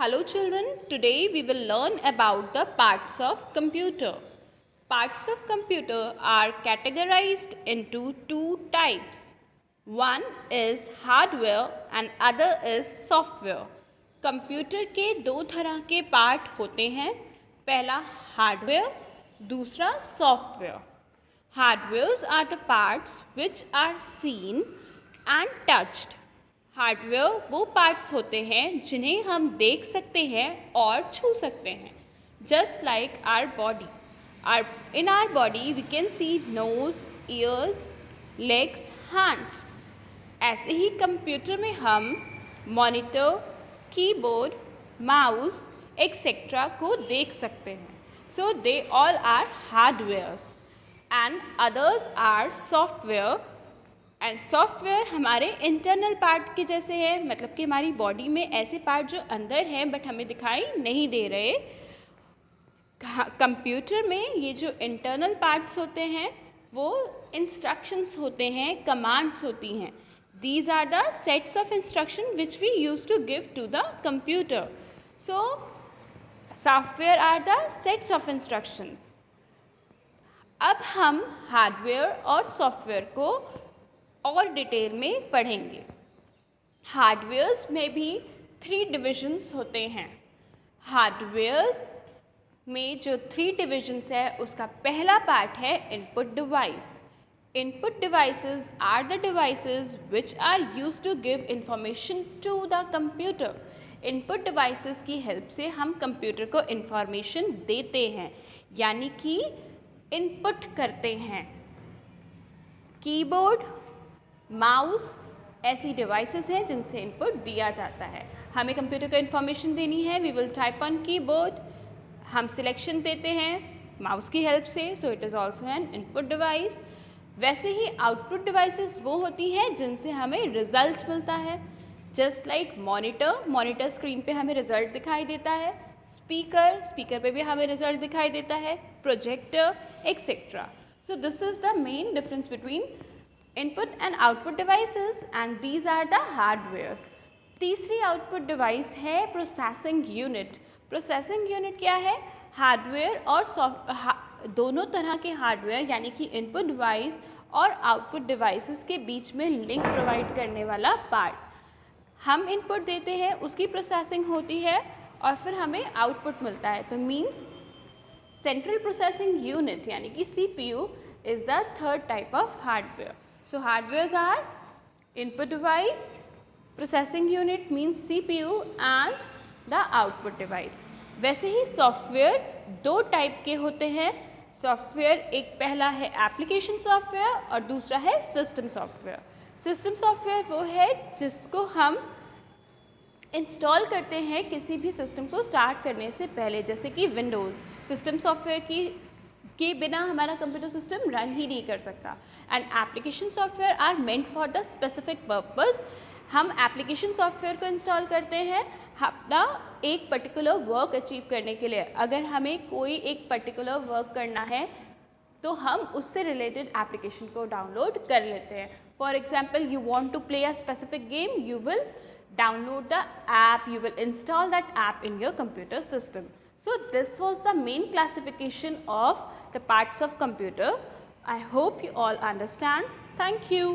Hello children, today we will learn about the parts of computer. Parts of computer are categorized into two types. One is hardware and other is software. Computer के दो तरह के part होते हैं. पहला hardware, दूसरा software. Hardwares are the parts which are seen and touched. Hardware वो parts होते हैं जिन्हें हम देख सकते हैं और छू सकते हैं. Just like our body. In our body we can see nose, ears, legs, hands. ऐसे ही कंप्यूटर में हम मॉनिटर, कीबोर्ड, माउस एक्सेट्रा को देख सकते हैं. So they all are hardwares and others are software. And software हमारे इंटरनल पार्ट के जैसे है, मतलब कि हमारी बॉडी में ऐसे पार्ट जो अंदर हैं बट हमें दिखाई नहीं दे रहे. कंप्यूटर में ये जो इंटरनल पार्ट्स होते हैं वो इंस्ट्रक्शंस होते हैं, कमांड्स होती हैं. These are the sets of instruction which we use to give to the computer. So software are the sets of instructions. अब हम हार्डवेयर और सॉफ्टवेयर को और डिटेल में पढ़ेंगे. हार्डवेयर्स में भी 3 डिविजन्स होते हैं. हार्डवेयर्स में जो 3 डिविजन्स है उसका पहला पार्ट है input device. Input devices are the devices which are used to give information to the computer. Input devices की हेल्प से हम कंप्यूटर को इंफॉर्मेशन देते हैं, यानी कि इनपुट करते हैं. कीबोर्ड, माउस ऐसी डिवाइसेस हैं जिनसे इनपुट दिया जाता है. हमें कंप्यूटर को इन्फॉर्मेशन देनी है, we will type on keyboard. हम सिलेक्शन देते हैं माउस की हेल्प से, so it is also an input device. वैसे ही आउटपुट डिवाइसेस वो होती हैं जिनसे हमें रिजल्ट मिलता है. जस्ट लाइक मॉनिटर स्क्रीन पे हमें रिजल्ट दिखाई देता है. स्पीकर पे भी हमें रिजल्ट दिखाई देता है. Projector etcetera. So this is the main difference between input and output devices and these are the hardwares. तीसरी आउटपुट डिवाइस है प्रोसेसिंग यूनिट. प्रोसेसिंग यूनिट क्या है? हार्डवेयर और दोनों तरह के हार्डवेयर यानी कि इनपुट डिवाइस और आउटपुट डिवाइसेस के बीच में लिंक प्रोवाइड करने वाला पार्ट. हम इनपुट देते हैं, उसकी प्रोसेसिंग होती है और फिर हमें आउटपुट मिलता है. तो मीन्स सेंट्रल प्रोसेसिंग यूनिट यानी कि CPU is the third type of hardware. So hardwares are input device, processing unit means CPU and the output device. वैसे ही सॉफ्टवेयर 2 टाइप के होते हैं. सॉफ्टवेयर एक पहला है एप्लीकेशन सॉफ्टवेयर और दूसरा है सिस्टम सॉफ्टवेयर. सिस्टम सॉफ्टवेयर वो है जिसको हम इंस्टॉल करते हैं किसी भी सिस्टम को स्टार्ट करने से पहले, जैसे कि विंडोज़. सिस्टम सॉफ्टवेयर के बिना हमारा कंप्यूटर सिस्टम रन ही नहीं कर सकता. And application software are meant for the specific purpose. हम एप्लीकेशन सॉफ्टवेयर को इंस्टॉल करते हैं अपना एक पर्टिकुलर वर्क अचीव करने के लिए. अगर हमें कोई एक पर्टिकुलर वर्क करना है तो हम उससे रिलेटेड एप्लीकेशन को डाउनलोड कर लेते हैं. For example, you want to play a specific game, you will download the app, you will install that app in your computer system. So this was the main classification of the parts of computer. I hope you all understand. Thank you.